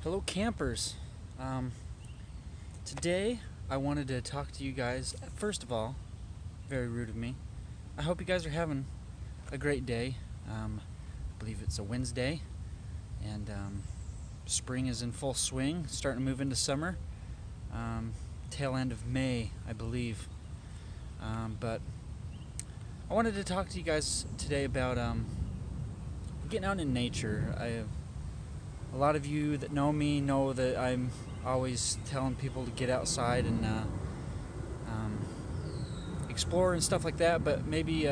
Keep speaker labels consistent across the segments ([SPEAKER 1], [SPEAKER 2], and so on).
[SPEAKER 1] Hello campers. Today I wanted to talk to you guys. First of all, very rude of me, I hope you guys are having a great day. I believe it's a Wednesday and spring is in full swing, starting to move into summer. Tail end of May, I believe. But I wanted to talk to you guys today about getting out in nature. A lot of you that know me know that I'm always telling people to get outside and explore and stuff like that, but maybe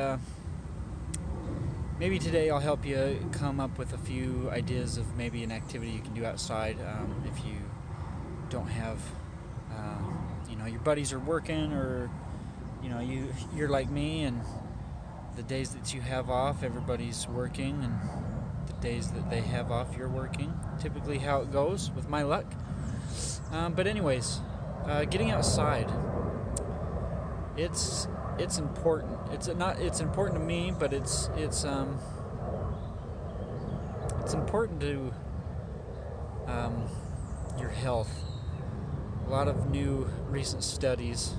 [SPEAKER 1] today I'll help you come up with a few ideas of maybe an activity you can do outside if you don't have your buddies are working, or you're like me and the days that you have off everybody's working, and the days that they have off you're working, typically how it goes with my luck. But anyways, getting outside, it's important. It's important to me, but it's important to your health. A lot of new recent studies,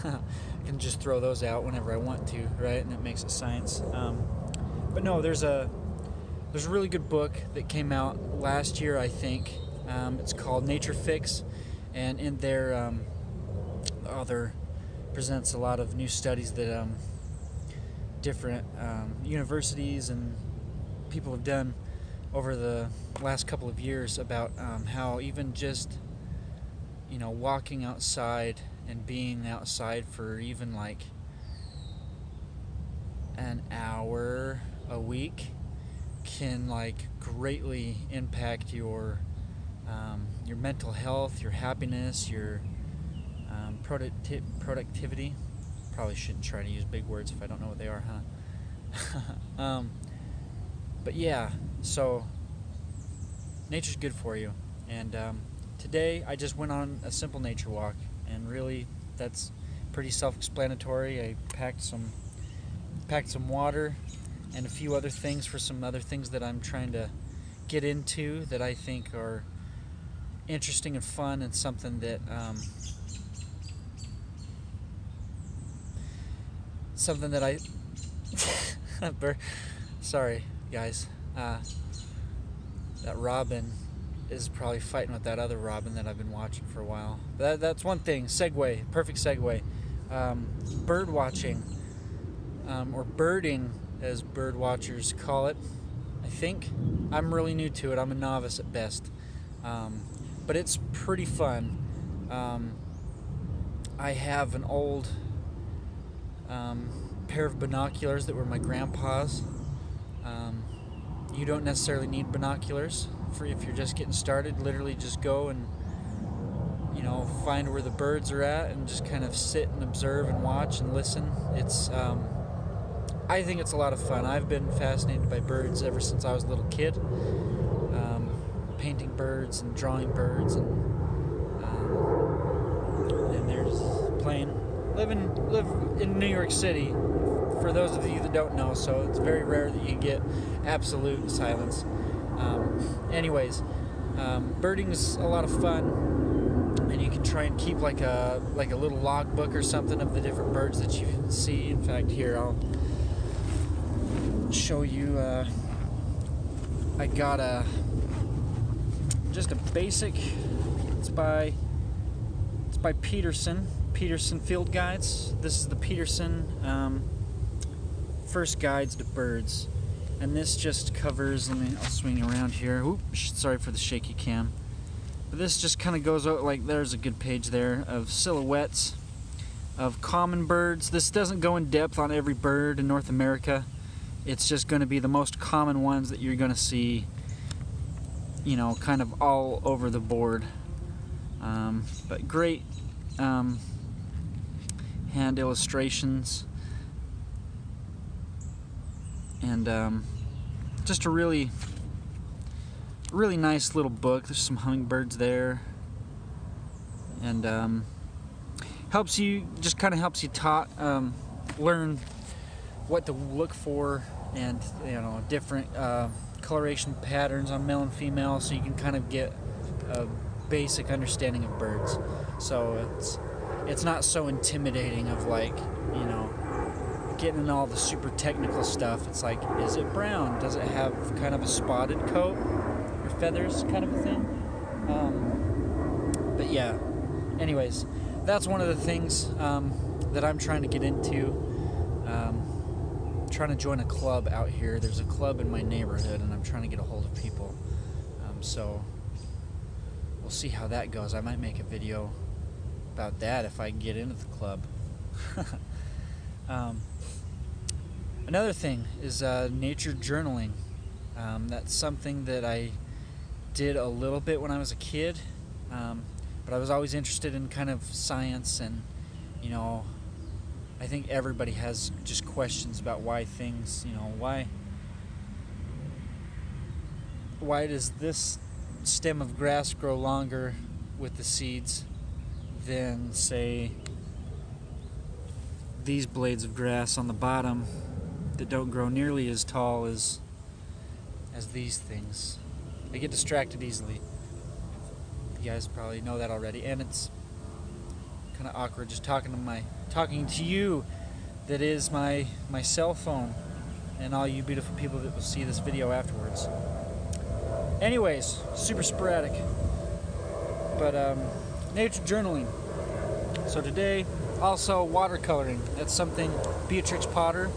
[SPEAKER 1] I can just throw those out whenever I want to, right? And it makes it science. But no, there's a really good book that came out last year, I think. It's called Nature Fix, and in there, the author presents a lot of new studies that different universities and people have done over the last couple of years about how even just walking outside and being outside for even like an hour a week can greatly impact your mental health, your happiness, your productivity. Probably shouldn't try to use big words if I don't know what they are, huh? But yeah, so nature's good for you. And today I just went on a simple nature walk, and really that's pretty self-explanatory. I packed some water and a few other things for some other things that I'm trying to get into that I think are interesting and fun, and something that I sorry guys, that robin is probably fighting with that other robin that I've been watching for a while. That's one thing. Perfect segue. Bird watching, or birding as bird watchers call it, I think. I'm really new to it. I'm a novice at best. But it's pretty fun. I have an old pair of binoculars that were my grandpa's. You don't necessarily need binoculars if you're just getting started. Literally just go and find where the birds are at and just kind of sit and observe and watch and listen. It's I think it's a lot of fun. I've been fascinated by birds ever since I was a little kid. Painting birds and drawing birds, and there's live in New York City, for those of you that don't know, so it's very rare that you get absolute silence. Anyways, birding is a lot of fun, and you can try and keep like a little log book or something of the different birds that you see. In fact, here I'll show you. I got just a basic. It's by Peterson Field Guides. This is the Peterson First Guides to Birds, and this just covers. I'll swing around here. Oops, sorry for the shaky cam. But this just kind of goes out there's a good page there of silhouettes of common birds. This doesn't go in depth on every bird in North America. It's just going to be the most common ones that you're going to see, kind of all over the board. But great hand illustrations, and just a really nice little book. There's some hummingbirds there, and helps you learn what to look for, and different coloration patterns on male and female, so you can kind of get a basic understanding of birds. So it's not so intimidating of like, you know, getting in all the super technical stuff. It's like, is it brown? Does it have kind of a spotted coat or feathers, kind of a thing? But yeah, anyways, that's one of the things that I'm trying to get into. Trying to join a club out here. There's a club in my neighborhood, and I'm trying to get a hold of people. So we'll see how that goes. I might make a video about that if I can get into the club. Another thing is nature journaling. That's something that I did a little bit when I was a kid, but I was always interested in kind of science, and you know, I think everybody has just questions about why things, you know, why does this stem of grass grow longer with the seeds than, say, these blades of grass on the bottom that don't grow nearly as tall as these things. I get distracted easily. You guys probably know that already, and it's kind of awkward just talking to you that is my cell phone, and all you beautiful people that will see this video afterwards. Anyways, super sporadic, but nature journaling. So today, also watercoloring. That's something Beatrix Potter,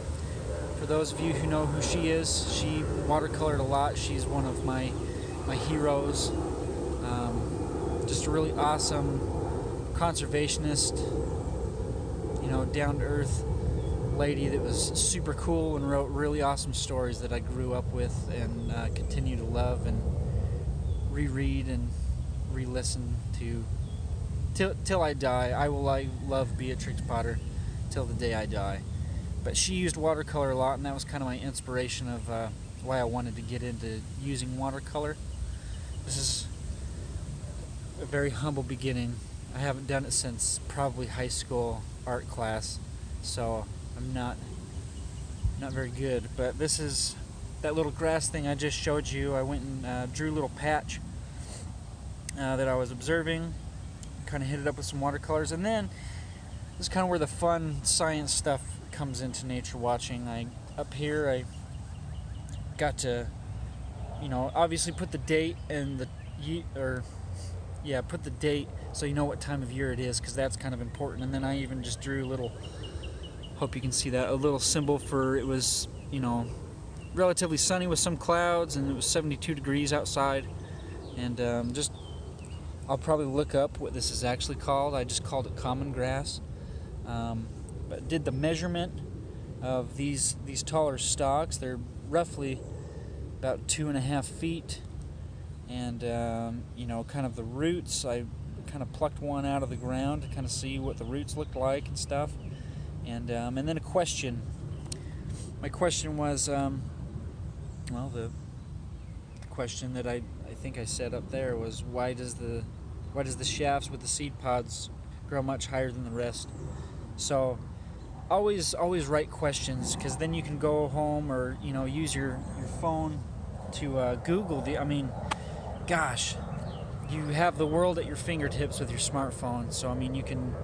[SPEAKER 1] for those of you who know who she is, she watercolored a lot. She's one of my heroes. Just a really awesome conservationist, you know, down-to-earth lady that was super cool and wrote really awesome stories that I grew up with and continue to love and reread and re-listen to till I die. I will love Beatrix Potter till the day I die. But she used watercolor a lot, and that was kind of my inspiration of why I wanted to get into using watercolor. This is a very humble beginning. I haven't done it since probably high school art class, so I'm not very good. But this is that little grass thing I just showed you. I went and drew a little patch that I was observing, kind of hit it up with some watercolors, and then this is kind of where the fun science stuff comes into nature watching. Up here I got to, you know, obviously put the date and put the date so you know what time of year it is, because that's kind of important. And then I even just drew a little, hope you can see that, a little symbol for it was, you know, relatively sunny with some clouds, and it was 72 degrees outside. And I'll probably look up what this is actually called. I just called it common grass. But did the measurement of these taller stalks. They're roughly about 2.5 feet. And you know, kind of the roots, I kind of plucked one out of the ground to kind of see what the roots looked like and stuff. And then a question. My question was, well, the question that I think I said up there was, why does the shafts with the seed pods grow much higher than the rest? So always write questions, because then you can go home or, you know, use your phone to Google I mean, gosh, you have the world at your fingertips with your smartphone. So I mean, you can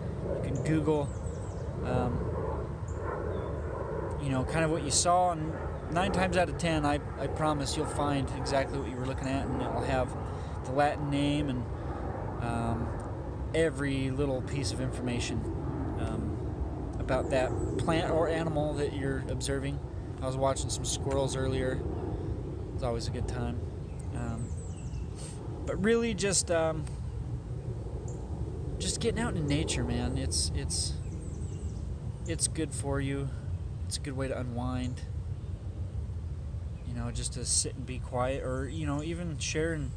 [SPEAKER 1] Google, you know, kind of what you saw, and 9 times out of 10, I promise you'll find exactly what you were looking at, and it'll have the Latin name and every little piece of information about that plant or animal that you're observing. I was watching some squirrels earlier. It's always a good time. But really, just getting out in nature, man. It's good for you. It's a good way to unwind. You know, just to sit and be quiet, or, you know, even sharing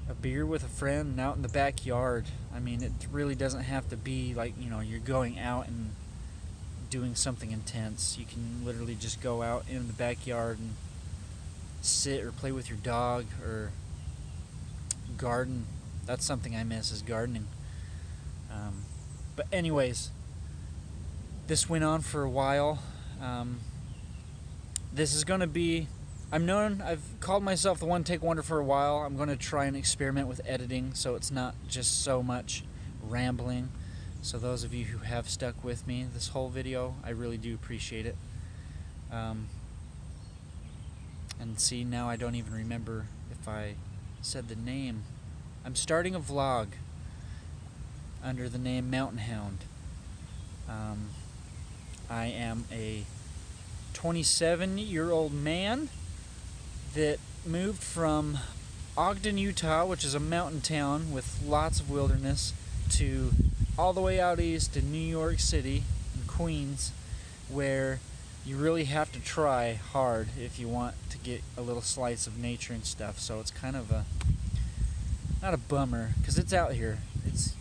[SPEAKER 1] a beer with a friend out in the backyard. I mean, it really doesn't have to be like, you know, you're going out and doing something intense. You can literally just go out in the backyard and sit or play with your dog or garden. That's something I miss, is gardening. But anyways, this went on for a while. This is going to be I've called myself the One Take Wonder for a while. I'm going to try and experiment with editing so it's not just so much rambling. So those of you who have stuck with me this whole video, I really do appreciate it. And see, now I don't even remember if I said the name. I'm starting a vlog under the name Mountain Hound. I am a 27-year-old man that moved from Ogden, Utah, which is a mountain town with lots of wilderness, to all the way out east to New York City and Queens, where you really have to try hard if you want to get a little slice of nature and stuff. So it's kind of not a bummer, because it's out here. It's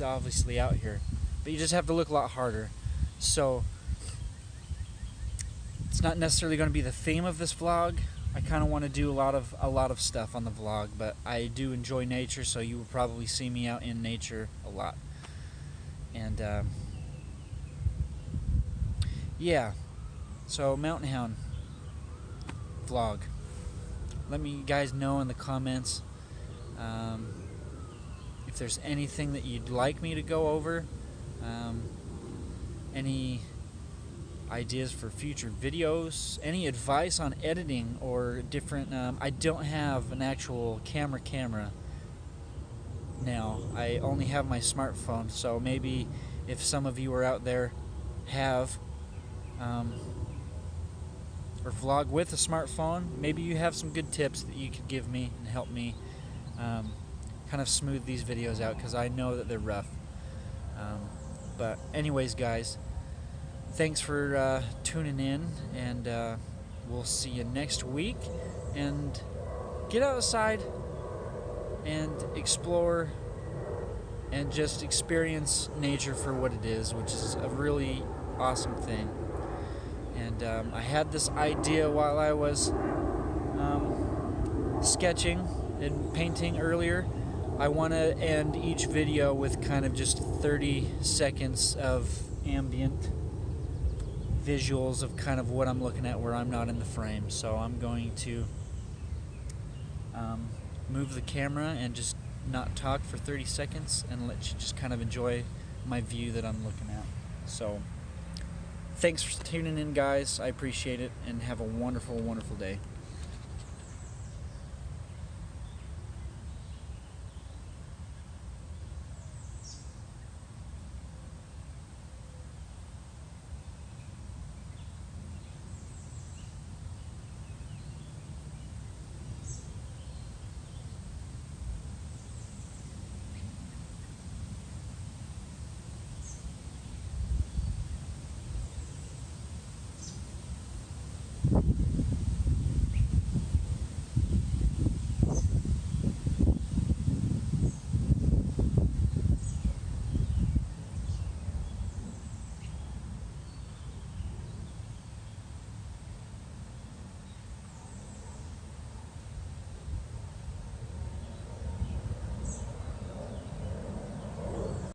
[SPEAKER 1] obviously out here, but you just have to look a lot harder. So it's not necessarily going to be the theme of this vlog. I kind of want to do a lot of stuff on the vlog, but I do enjoy nature, so you will probably see me out in nature a lot. And yeah, so Mountain Hound vlog. Let me guys know in the comments if there's anything that you'd like me to go over, any ideas for future videos, any advice on editing or different. I don't have an actual camera now. I only have my smartphone, so maybe if some of you are out there have or vlog with a smartphone, maybe you have some good tips that you could give me and help me kind of smooth these videos out, because I know that they're rough. But anyways, guys, thanks for tuning in, and we'll see you next week. And get outside and explore and just experience nature for what it is, which is a really awesome thing. And I had this idea while I was sketching and painting earlier. I want to end each video with kind of just 30 seconds of ambient visuals of kind of what I'm looking at where I'm not in the frame. So I'm going to move the camera and just not talk for 30 seconds and let you just kind of enjoy my view that I'm looking at. So thanks for tuning in, guys. I appreciate it, and have a wonderful, wonderful day.